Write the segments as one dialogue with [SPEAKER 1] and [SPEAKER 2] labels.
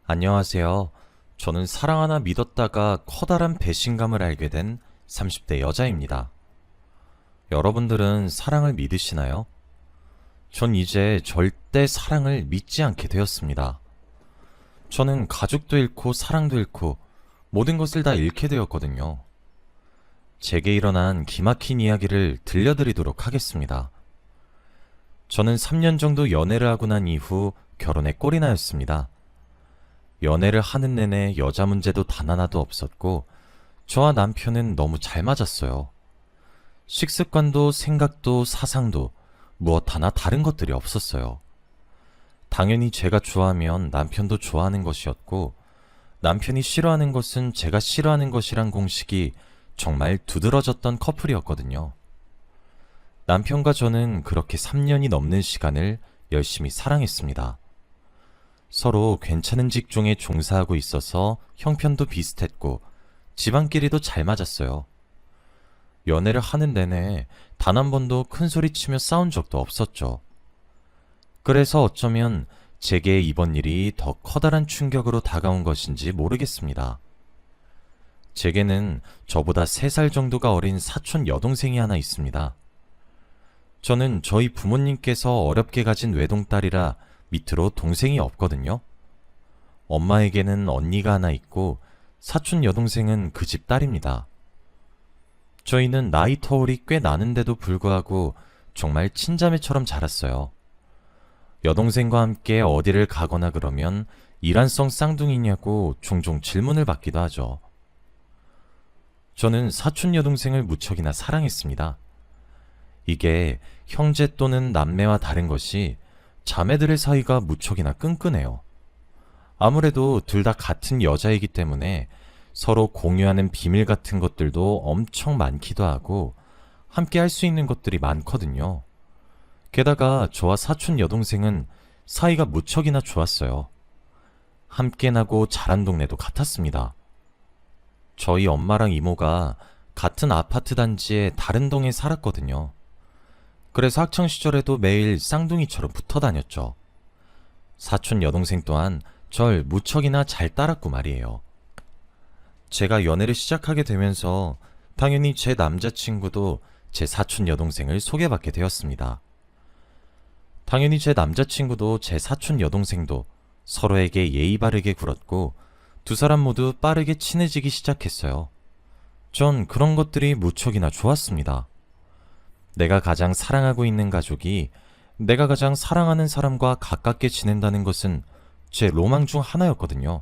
[SPEAKER 1] 안녕하세요. 저는 사랑 하나 믿었다가 커다란 배신감을 알게 된 30대 여자입니다. 여러분들은 사랑을 믿으시나요? 전 이제 절대 사랑을 믿지 않게 되었습니다. 저는 가족도 잃고 사랑도 잃고 모든 것을 다 잃게 되었거든요. 제게 일어난 기막힌 이야기를 들려드리도록 하겠습니다. 저는 3년 정도 연애를 하고 난 이후 결혼에 꼴이 나였습니다. 연애를 하는 내내 여자 문제도 단 하나도 없었고 저와 남편은 너무 잘 맞았어요. 식습관도 생각도 사상도 무엇 하나 다른 것들이 없었어요. 당연히 제가 좋아하면 남편도 좋아하는 것이었고 남편이 싫어하는 것은 제가 싫어하는 것이란 공식이 정말 두드러졌던 커플이었거든요. 남편과 저는 그렇게 3년이 넘는 시간을 열심히 사랑했습니다. 서로 괜찮은 직종에 종사하고 있어서 형편도 비슷했고 집안끼리도 잘 맞았어요. 연애를 하는 내내 단 한 번도 큰 소리 치며 싸운 적도 없었죠. 그래서 어쩌면 제게 이번 일이 더 커다란 충격으로 다가온 것인지 모르겠습니다. 제게는 저보다 3살 정도가 어린 사촌 여동생이 하나 있습니다. 저는 저희 부모님께서 어렵게 가진 외동딸이라 밑으로 동생이 없거든요. 엄마에게는 언니가 하나 있고 사촌 여동생은 그 집 딸입니다. 저희는 나이 터울이 꽤 나는데도 불구하고 정말 친자매처럼 자랐어요. 여동생과 함께 어디를 가거나 그러면 일란성 쌍둥이냐고 종종 질문을 받기도 하죠. 저는 사촌 여동생을 무척이나 사랑했습니다. 이게 형제 또는 남매와 다른 것이 자매들의 사이가 무척이나 끈끈해요. 아무래도 둘 다 같은 여자이기 때문에 서로 공유하는 비밀 같은 것들도 엄청 많기도 하고 함께 할 수 있는 것들이 많거든요. 게다가 저와 사촌 여동생은 사이가 무척이나 좋았어요. 함께 나고 자란 동네도 같았습니다. 저희 엄마랑 이모가 같은 아파트 단지의 다른 동에 살았거든요. 그래서 학창시절에도 매일 쌍둥이처럼 붙어 다녔죠. 사촌 여동생 또한 절 무척이나 잘 따랐고 말이에요. 제가 연애를 시작하게 되면서 당연히 제 남자친구도 제 사촌 여동생을 소개받게 되었습니다. 당연히 제 남자친구도 제 사촌 여동생도 서로에게 예의 바르게 굴었고 두 사람 모두 빠르게 친해지기 시작했어요. 전 그런 것들이 무척이나 좋았습니다. 내가 가장 사랑하고 있는 가족이 내가 가장 사랑하는 사람과 가깝게 지낸다는 것은 제 로망 중 하나였거든요.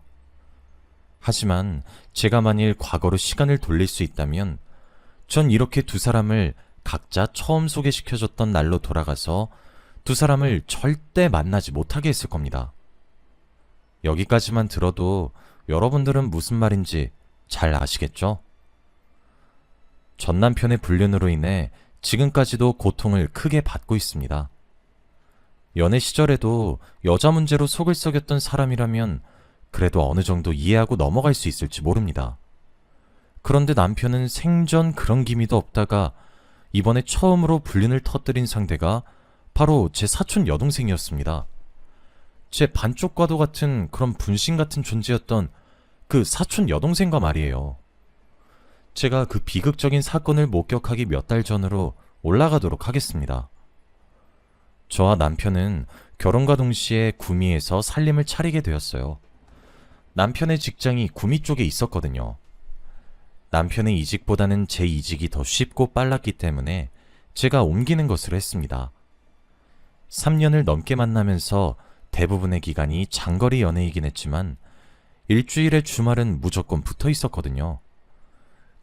[SPEAKER 1] 하지만 제가 만일 과거로 시간을 돌릴 수 있다면 전 이렇게 두 사람을 각자 처음 소개시켜줬던 날로 돌아가서 두 사람을 절대 만나지 못하게 했을 겁니다. 여기까지만 들어도 여러분들은 무슨 말인지 잘 아시겠죠? 전 남편의 불륜으로 인해 지금까지도 고통을 크게 받고 있습니다. 연애 시절에도 여자 문제로 속을 썩였던 사람이라면 그래도 어느 정도 이해하고 넘어갈 수 있을지 모릅니다. 그런데 남편은 생전 그런 기미도 없다가 이번에 처음으로 불륜을 터뜨린 상대가 바로 제 사촌 여동생이었습니다. 제 반쪽과도 같은 그런 분신 같은 존재였던 그 사촌 여동생과 말이에요. 제가 그 비극적인 사건을 목격하기 몇 달 전으로 올라가도록 하겠습니다. 저와 남편은 결혼과 동시에 구미에서 살림을 차리게 되었어요. 남편의 직장이 구미 쪽에 있었거든요. 남편의 이직보다는 제 이직이 더 쉽고 빨랐기 때문에 제가 옮기는 것으로 했습니다. 3년을 넘게 만나면서 대부분의 기간이 장거리 연애이긴 했지만 일주일의 주말은 무조건 붙어 있었거든요.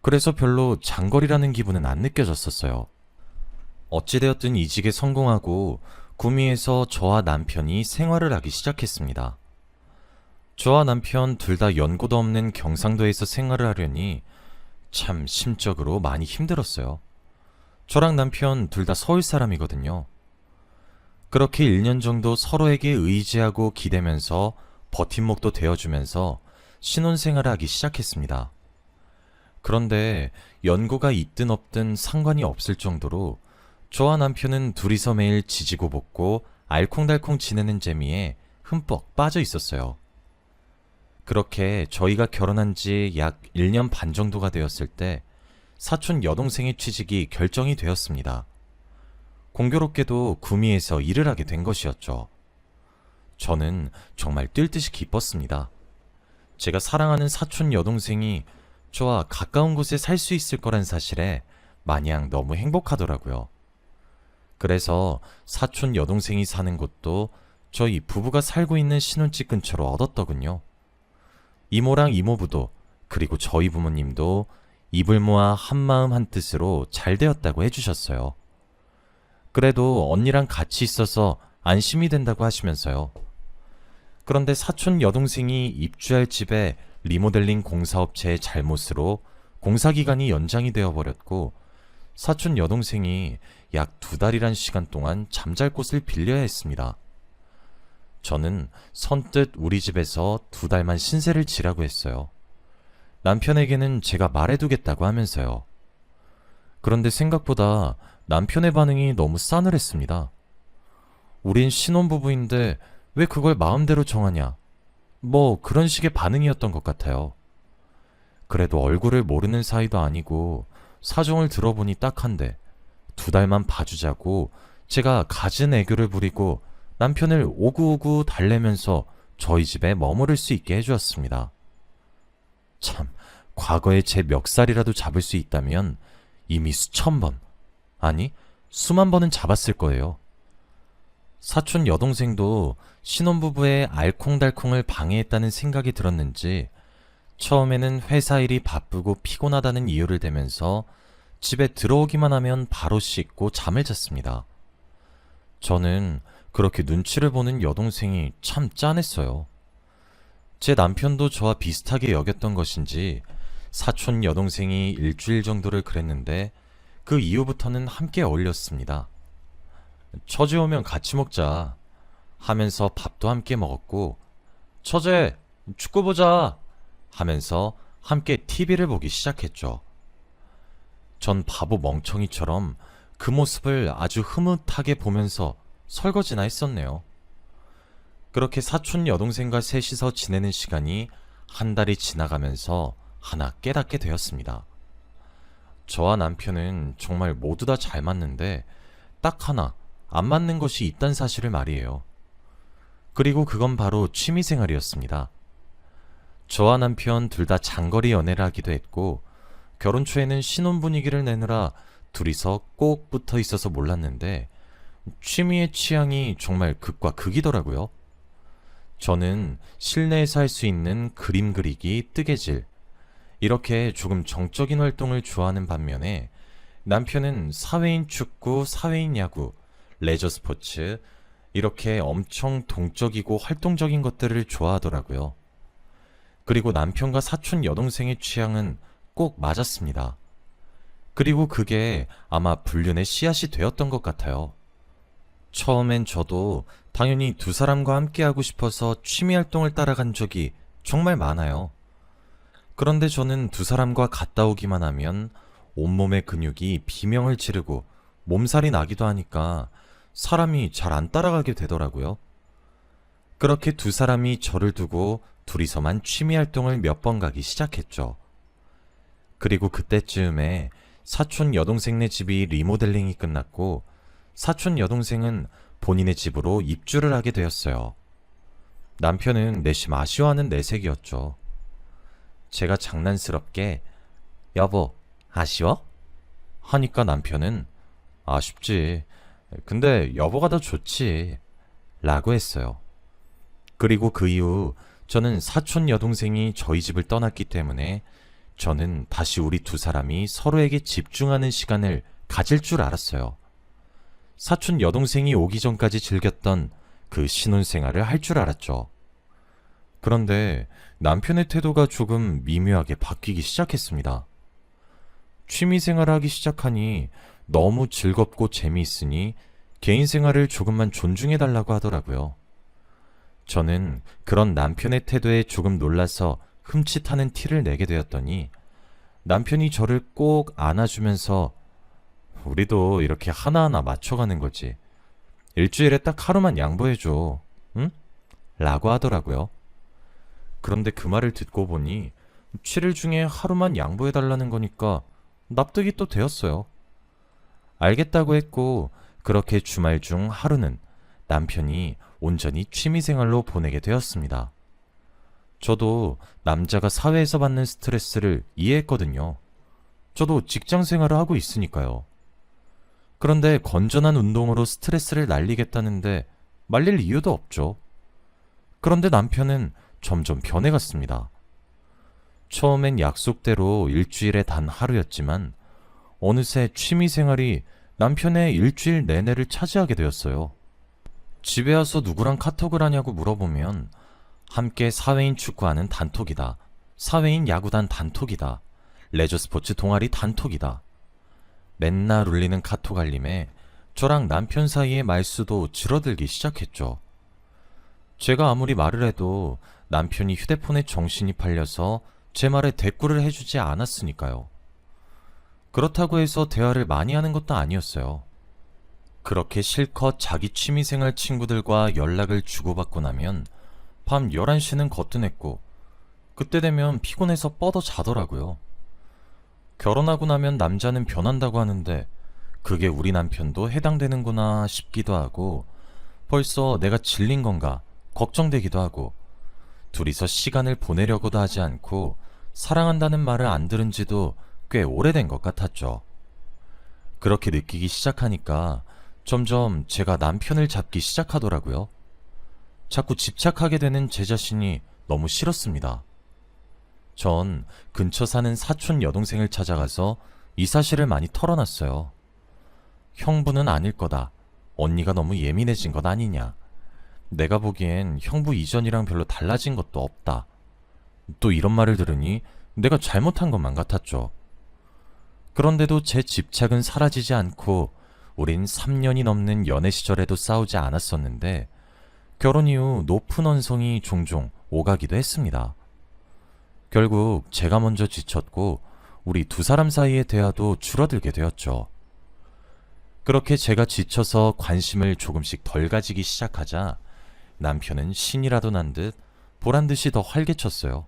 [SPEAKER 1] 그래서 별로 장거리라는 기분은 안 느껴졌었어요. 어찌되었든 이직에 성공하고 구미에서 저와 남편이 생활을 하기 시작했습니다. 저와 남편 둘 다 연고도 없는 경상도에서 생활을 하려니 참 심적으로 많이 힘들었어요. 저랑 남편 둘 다 서울 사람이거든요. 그렇게 1년 정도 서로에게 의지하고 기대면서 버팀목도 되어주면서 신혼생활을 하기 시작했습니다. 그런데 연고가 있든 없든 상관이 없을 정도로 저와 남편은 둘이서 매일 지지고 볶고 알콩달콩 지내는 재미에 흠뻑 빠져 있었어요. 그렇게 저희가 결혼한 지 약 1년 반 정도가 되었을 때 사촌 여동생의 취직이 결정이 되었습니다. 공교롭게도 구미에서 일을 하게 된 것이었죠. 저는 정말 뛸 듯이 기뻤습니다. 제가 사랑하는 사촌 여동생이 저와 가까운 곳에 살 수 있을 거란 사실에 마냥 너무 행복하더라고요. 그래서 사촌 여동생이 사는 곳도 저희 부부가 살고 있는 신혼집 근처로 얻었더군요. 이모랑 이모부도 그리고 저희 부모님도 입을 모아 한마음 한뜻으로 잘 되었다고 해주셨어요. 그래도 언니랑 같이 있어서 안심이 된다고 하시면서요. 그런데 사촌 여동생이 입주할 집에 리모델링 공사업체의 잘못으로 공사기간이 연장이 되어버렸고 사촌 여동생이 약 2달이란 시간 동안 잠잘 곳을 빌려야 했습니다. 저는 선뜻 우리 집에서 2달만 신세를 지라고 했어요. 남편에게는 제가 말해두겠다고 하면서요. 그런데 생각보다 남편의 반응이 너무 싸늘했습니다. 우린 신혼부부인데 왜 그걸 마음대로 정하냐? 뭐 그런 식의 반응이었던 것 같아요. 그래도 얼굴을 모르는 사이도 아니고 사정을 들어보니 딱한데 2달만 봐주자고 제가 갖은 애교를 부리고 남편을 오구오구 달래면서 저희 집에 머무를 수 있게 해주었습니다. 참, 과거에 제 멱살이라도 잡을 수 있다면 이미 수천 번, 아니 수만 번은 잡았을 거예요. 사촌 여동생도 신혼부부의 알콩달콩을 방해했다는 생각이 들었는지 처음에는 회사 일이 바쁘고 피곤하다는 이유를 대면서 집에 들어오기만 하면 바로 씻고 잠을 잤습니다. 저는 그렇게 눈치를 보는 여동생이 참 짠했어요. 제 남편도 저와 비슷하게 여겼던 것인지 사촌 여동생이 일주일 정도를 그랬는데 그 이후부터는 함께 어울렸습니다. 처제 오면 같이 먹자 하면서 밥도 함께 먹었고 처제 축구 보자 하면서 함께 TV를 보기 시작했죠. 전 바보 멍청이처럼 그 모습을 아주 흐뭇하게 보면서 설거지나 했었네요. 그렇게 사촌 여동생과 셋이서 지내는 시간이 한 달이 지나가면서 하나 깨닫게 되었습니다. 저와 남편은 정말 모두 다 잘 맞는데 딱 하나 안 맞는 것이 있단 사실을 말이에요. 그리고 그건 바로 취미생활이었습니다. 저와 남편 둘 다 장거리 연애를 하기도 했고 결혼 초에는 신혼 분위기를 내느라 둘이서 꼭 붙어 있어서 몰랐는데 취미의 취향이 정말 극과 극이더라고요. 저는 실내에서 할 수 있는 그림 그리기, 뜨개질 이렇게 조금 정적인 활동을 좋아하는 반면에 남편은 사회인 축구, 사회인 야구, 레저 스포츠 이렇게 엄청 동적이고 활동적인 것들을 좋아하더라고요. 그리고 남편과 사촌 여동생의 취향은 꼭 맞았습니다. 그리고 그게 아마 불륜의 씨앗이 되었던 것 같아요. 처음엔 저도 당연히 두 사람과 함께 하고 싶어서 취미 활동을 따라간 적이 정말 많아요. 그런데 저는 두 사람과 갔다 오기만 하면 온몸의 근육이 비명을 지르고 몸살이 나기도 하니까 사람이 잘 안 따라가게 되더라고요. 그렇게 두 사람이 저를 두고 둘이서만 취미 활동을 몇 번 가기 시작했죠. 그리고 그때쯤에 사촌 여동생네 집이 리모델링이 끝났고 사촌 여동생은 본인의 집으로 입주를 하게 되었어요. 남편은 내심 아쉬워하는 내색이었죠. 제가 장난스럽게 여보, 아쉬워? 하니까 남편은 아쉽지. 근데 여보가 더 좋지. 라고 했어요. 그리고 그 이후 저는 사촌 여동생이 저희 집을 떠났기 때문에 저는 다시 우리 두 사람이 서로에게 집중하는 시간을 가질 줄 알았어요. 사촌 여동생이 오기 전까지 즐겼던 그 신혼생활을 할 줄 알았죠. 그런데 남편의 태도가 조금 미묘하게 바뀌기 시작했습니다. 취미생활을 하기 시작하니 너무 즐겁고 재미있으니 개인 생활을 조금만 존중해달라고 하더라고요. 저는 그런 남편의 태도에 조금 놀라서 흠칫하는 티를 내게 되었더니 남편이 저를 꼭 안아주면서 우리도 이렇게 하나하나 맞춰가는 거지. 일주일에 딱 하루만 양보해줘. 응? 라고 하더라고요. 그런데 그 말을 듣고 보니 7일 중에 하루만 양보해달라는 거니까 납득이 또 되었어요. 알겠다고 했고, 그렇게 주말 중 하루는 남편이 온전히 취미생활로 보내게 되었습니다. 저도 남자가 사회에서 받는 스트레스를 이해했거든요. 저도 직장 생활을 하고 있으니까요. 그런데 건전한 운동으로 스트레스를 날리겠다는데 말릴 이유도 없죠. 그런데 남편은 점점 변해갔습니다. 처음엔 약속대로 일주일에 단 하루였지만 어느새 취미생활이 남편의 일주일 내내를 차지하게 되었어요. 집에 와서 누구랑 카톡을 하냐고 물어보면 함께 사회인 축구하는 단톡이다. 사회인 야구단 단톡이다. 레저 스포츠 동아리 단톡이다. 맨날 울리는 카톡 알림에 저랑 남편 사이의 말수도 줄어들기 시작했죠. 제가 아무리 말을 해도 남편이 휴대폰에 정신이 팔려서 제 말에 대꾸를 해주지 않았으니까요. 그렇다고 해서 대화를 많이 하는 것도 아니었어요. 그렇게 실컷 자기 취미생활 친구들과 연락을 주고받고 나면 밤 11시는 거뜬했고 그때 되면 피곤해서 뻗어 자더라고요. 결혼하고 나면 남자는 변한다고 하는데 그게 우리 남편도 해당되는구나 싶기도 하고 벌써 내가 질린 건가 걱정되기도 하고 둘이서 시간을 보내려고도 하지 않고 사랑한다는 말을 안 들은 지도 꽤 오래된 것 같았죠. 그렇게 느끼기 시작하니까 점점 제가 남편을 잡기 시작하더라고요. 자꾸 집착하게 되는 제 자신이 너무 싫었습니다. 전 근처 사는 사촌 여동생을 찾아가서 이 사실을 많이 털어놨어요. 형부는 아닐 거다. 언니가 너무 예민해진 것 아니냐. 내가 보기엔 형부 이전이랑 별로 달라진 것도 없다. 또 이런 말을 들으니 내가 잘못한 것만 같았죠. 그런데도 제 집착은 사라지지 않고 우린 3년이 넘는 연애 시절에도 싸우지 않았었는데 결혼 이후 높은 언성이 종종 오가기도 했습니다. 결국 제가 먼저 지쳤고 우리 두 사람 사이의 대화도 줄어들게 되었죠. 그렇게 제가 지쳐서 관심을 조금씩 덜 가지기 시작하자 남편은 신이라도 난 듯 보란 듯이 더 활개쳤어요.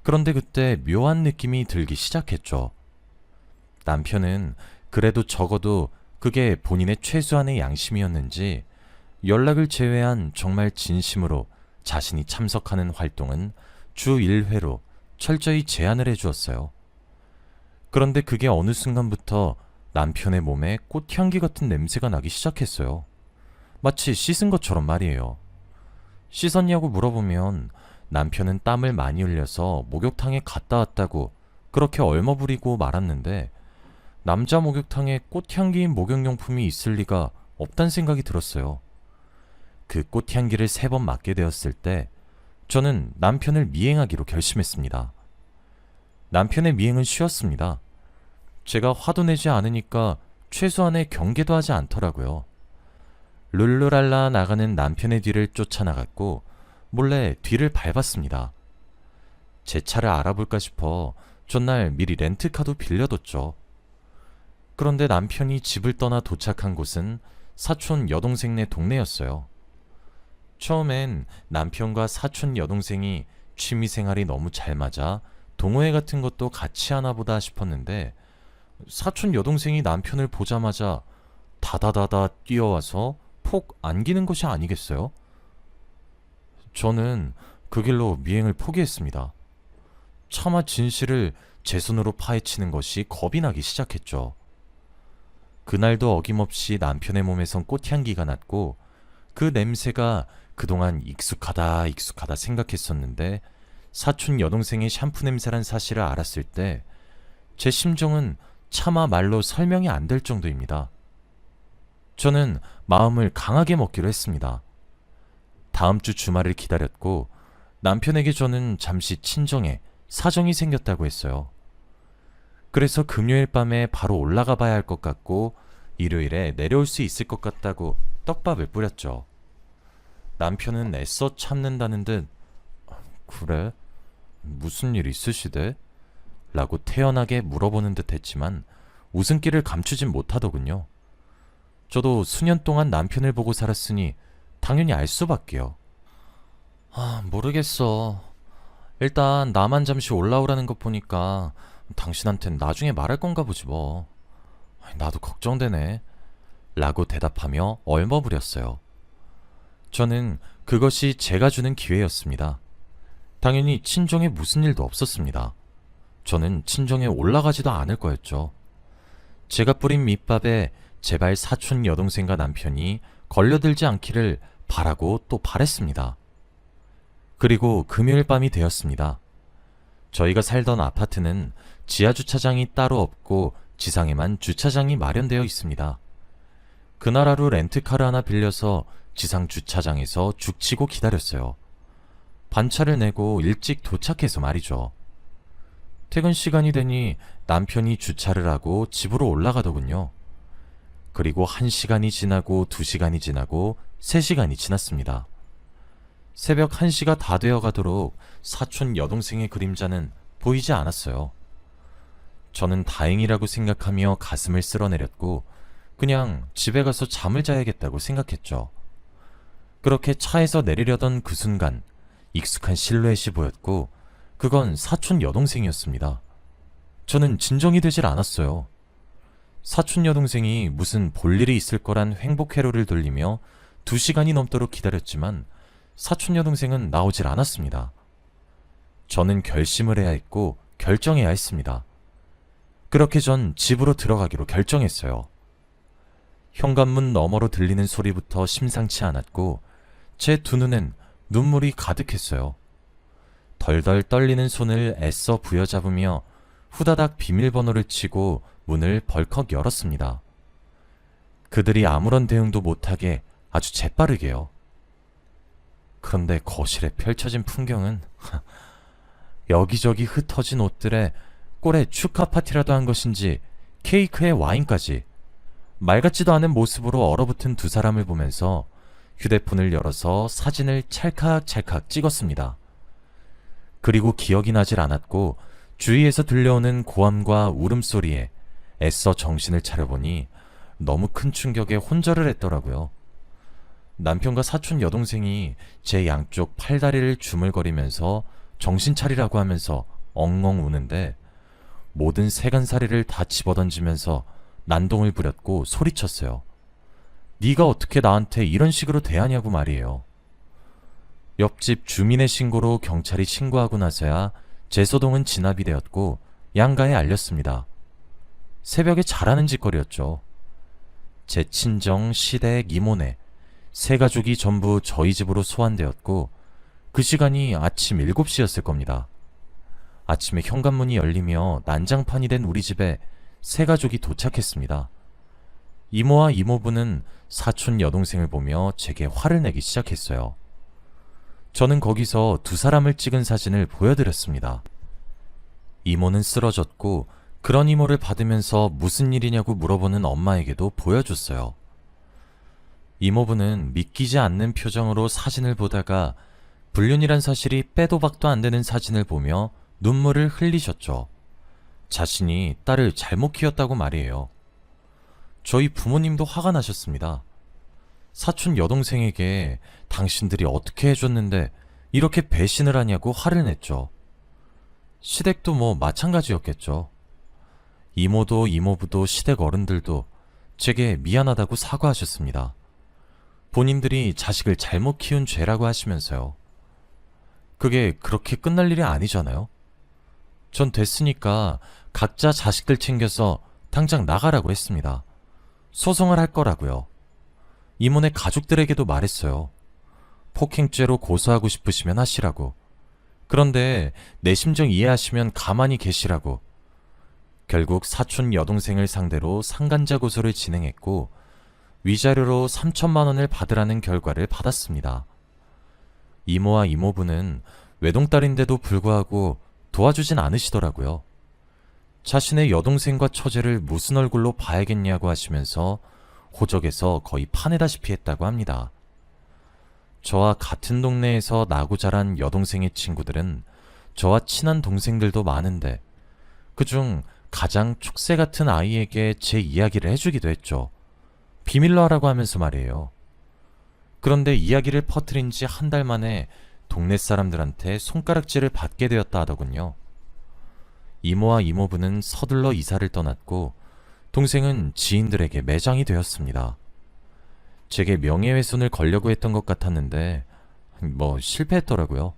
[SPEAKER 1] 그런데 그때 묘한 느낌이 들기 시작했죠. 남편은 그래도 적어도 그게 본인의 최소한의 양심이었는지 연락을 제외한 정말 진심으로 자신이 참석하는 활동은 주 1회로 철저히 제한을 해주었어요. 그런데 그게 어느 순간부터 남편의 몸에 꽃향기 같은 냄새가 나기 시작했어요. 마치 씻은 것처럼 말이에요. 씻었냐고 물어보면 남편은 땀을 많이 흘려서 목욕탕에 갔다 왔다고 그렇게 얼머부리고 말았는데 남자 목욕탕에 꽃향기인 목욕용품이 있을 리가 없단 생각이 들었어요. 그 꽃향기를 3번 맡게 되었을 때 저는 남편을 미행하기로 결심했습니다. 남편의 미행은 쉬웠습니다. 제가 화도 내지 않으니까 최소한의 경계도 하지 않더라고요. 룰루랄라 나가는 남편의 뒤를 쫓아나갔고 몰래 뒤를 밟았습니다. 제 차를 알아볼까 싶어 전날 미리 렌트카도 빌려뒀죠. 그런데 남편이 집을 떠나 도착한 곳은 사촌 여동생네 동네였어요. 처음엔 남편과 사촌 여동생이 취미생활이 너무 잘 맞아 동호회 같은 것도 같이 하나 보다 싶었는데 사촌 여동생이 남편을 보자마자 다다다다 뛰어와서 폭 안기는 것이 아니겠어요? 저는 그 길로 미행을 포기했습니다. 차마 진실을 제 손으로 파헤치는 것이 겁이 나기 시작했죠. 그날도 어김없이 남편의 몸에선 꽃향기가 났고 그 냄새가 그동안 익숙하다 생각했었는데 사촌 여동생의 샴푸 냄새란 사실을 알았을 때 제 심정은 차마 말로 설명이 안 될 정도입니다. 저는 마음을 강하게 먹기로 했습니다. 다음 주 주말을 기다렸고 남편에게 저는 잠시 친정에 사정이 생겼다고 했어요. 그래서 금요일 밤에 바로 올라가 봐야 할 것 같고 일요일에 내려올 수 있을 것 같다고 떡밥을 뿌렸죠. 남편은 애써 참는다는 듯 그래? 무슨 일 있으시대? 라고 태연하게 물어보는 듯 했지만 웃음기를 감추진 못하더군요. 저도 수년 동안 남편을 보고 살았으니 당연히 알 수밖에요. 모르겠어. 일단 나만 잠시 올라오라는 것 보니까 당신한텐 나중에 말할 건가 보지 뭐. 나도 걱정되네. 라고 대답하며 얼머무렸어요. 저는 그것이 제가 주는 기회였습니다. 당연히 친정에 무슨 일도 없었습니다. 저는 친정에 올라가지도 않을 거였죠. 제가 뿌린 밑밥에 제발 사촌 여동생과 남편이 걸려들지 않기를 바라고 또 바랬습니다. 그리고 금요일 밤이 되었습니다. 저희가 살던 아파트는 지하 주차장이 따로 없고 지상에만 주차장이 마련되어 있습니다. 그날 하루 렌트카를 하나 빌려서 지상 주차장에서 죽치고 기다렸어요. 반차를 내고 일찍 도착해서 말이죠. 퇴근 시간이 되니 남편이 주차를 하고 집으로 올라가더군요. 그리고 1시간이 지나고 2시간이 지나고 3시간이 지났습니다. 새벽 1시가 다 되어 가도록 사촌 여동생의 그림자는 보이지 않았어요. 저는 다행이라고 생각하며 가슴을 쓸어내렸고 그냥 집에 가서 잠을 자야겠다고 생각했죠. 그렇게 차에서 내리려던 그 순간 익숙한 실루엣이 보였고 그건 사촌 여동생이었습니다. 저는 진정이 되질 않았어요. 사촌 여동생이 무슨 볼일이 있을 거란 행복 회로를 돌리며 2시간이 넘도록 기다렸지만 사촌 여동생은 나오질 않았습니다. 저는 결심을 해야 했고 결정해야 했습니다. 그렇게 전 집으로 들어가기로 결정했어요. 현관문 너머로 들리는 소리부터 심상치 않았고 제 두 눈엔 눈물이 가득했어요. 덜덜 떨리는 손을 애써 부여잡으며 후다닥 비밀번호를 치고 문을 벌컥 열었습니다. 그들이 아무런 대응도 못하게 아주 재빠르게요. 그런데 거실에 펼쳐진 풍경은 여기저기 흩어진 옷들에 꼴에 축하 파티라도 한 것인지 케이크에 와인까지 말 같지도 않은 모습으로 얼어붙은 두 사람을 보면서 휴대폰을 열어서 사진을 찰칵찰칵 찍었습니다. 그리고 기억이 나질 않았고 주위에서 들려오는 고함과 울음소리에 애써 정신을 차려보니 너무 큰 충격에 혼절을 했더라고요. 남편과 사촌 여동생이 제 양쪽 팔다리를 주물거리면서 정신 차리라고 하면서 엉엉 우는데 모든 세간살이를 다 집어던지면서 난동을 부렸고 소리쳤어요. 네가 어떻게 나한테 이런 식으로 대하냐고 말이에요. 옆집 주민의 신고로 경찰이 신고하고 나서야 제 소동은 진압이 되었고 양가에 알렸습니다. 새벽에 잘하는 짓거리였죠. 제 친정, 시댁, 이모네 세 가족이 전부 저희 집으로 소환되었고 그 시간이 아침 7시였을 겁니다. 아침에 현관문이 열리며 난장판이 된 우리 집에 세 가족이 도착했습니다. 이모와 이모부는 사촌 여동생을 보며 제게 화를 내기 시작했어요. 저는 거기서 두 사람을 찍은 사진을 보여드렸습니다. 이모는 쓰러졌고 그런 이모를 받으면서 무슨 일이냐고 물어보는 엄마에게도 보여줬어요. 이모부는 믿기지 않는 표정으로 사진을 보다가 불륜이란 사실이 빼도 박도 안 되는 사진을 보며 눈물을 흘리셨죠. 자신이 딸을 잘못 키웠다고 말이에요. 저희 부모님도 화가 나셨습니다. 사촌 여동생에게 당신들이 어떻게 해줬는데 이렇게 배신을 하냐고 화를 냈죠. 시댁도 뭐 마찬가지였겠죠. 이모도 이모부도 시댁 어른들도 제게 미안하다고 사과하셨습니다. 본인들이 자식을 잘못 키운 죄라고 하시면서요. 그게 그렇게 끝날 일이 아니잖아요. 전 됐으니까 각자 자식들 챙겨서 당장 나가라고 했습니다. 소송을 할 거라고요. 이모네 가족들에게도 말했어요. 폭행죄로 고소하고 싶으시면 하시라고. 그런데 내 심정 이해하시면 가만히 계시라고. 결국 사촌 여동생을 상대로 상간자 고소를 진행했고 위자료로 3천만 원을 받으라는 결과를 받았습니다. 이모와 이모부는 외동딸인데도 불구하고 도와주진 않으시더라고요. 자신의 여동생과 처제를 무슨 얼굴로 봐야겠냐고 하시면서 호적에서 거의 파내다시피 했다고 합니다. 저와 같은 동네에서 나고 자란 여동생의 친구들은 저와 친한 동생들도 많은데 그중 가장 축새 같은 아이에게 제 이야기를 해주기도 했죠. 비밀로 하라고 하면서 말이에요. 그런데 이야기를 퍼뜨린 지 한 달 만에 동네 사람들한테 손가락질을 받게 되었다 하더군요. 이모와 이모부는 서둘러 이사를 떠났고 동생은 지인들에게 매장이 되었습니다. 제게 명예훼손을 걸려고 했던 것 같았는데 실패했더라고요.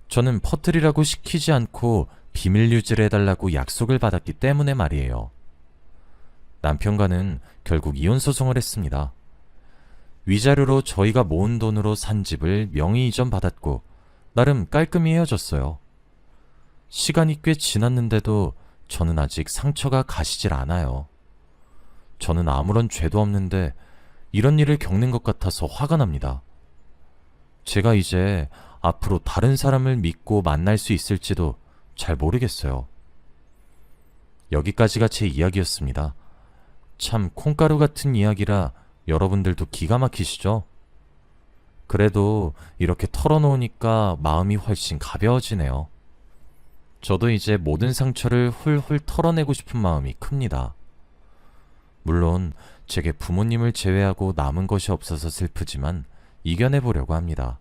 [SPEAKER 1] 저는 퍼뜨리라고 시키지 않고 비밀 유지를 해달라고 약속을 받았기 때문에 말이에요. 남편과는 결국 이혼 소송을 했습니다. 위자료로 저희가 모은 돈으로 산 집을 명의 이전 받았고 나름 깔끔히 헤어졌어요. 시간이 꽤 지났는데도 저는 아직 상처가 가시질 않아요. 저는 아무런 죄도 없는데 이런 일을 겪는 것 같아서 화가 납니다. 제가 이제 앞으로 다른 사람을 믿고 만날 수 있을지도 잘 모르겠어요. 여기까지가 제 이야기였습니다. 참 콩가루 같은 이야기라 여러분들도 기가 막히시죠? 그래도 이렇게 털어놓으니까 마음이 훨씬 가벼워지네요. 저도 이제 모든 상처를 훌훌 털어내고 싶은 마음이 큽니다. 물론 제게 부모님을 제외하고 남은 것이 없어서 슬프지만 이겨내보려고 합니다.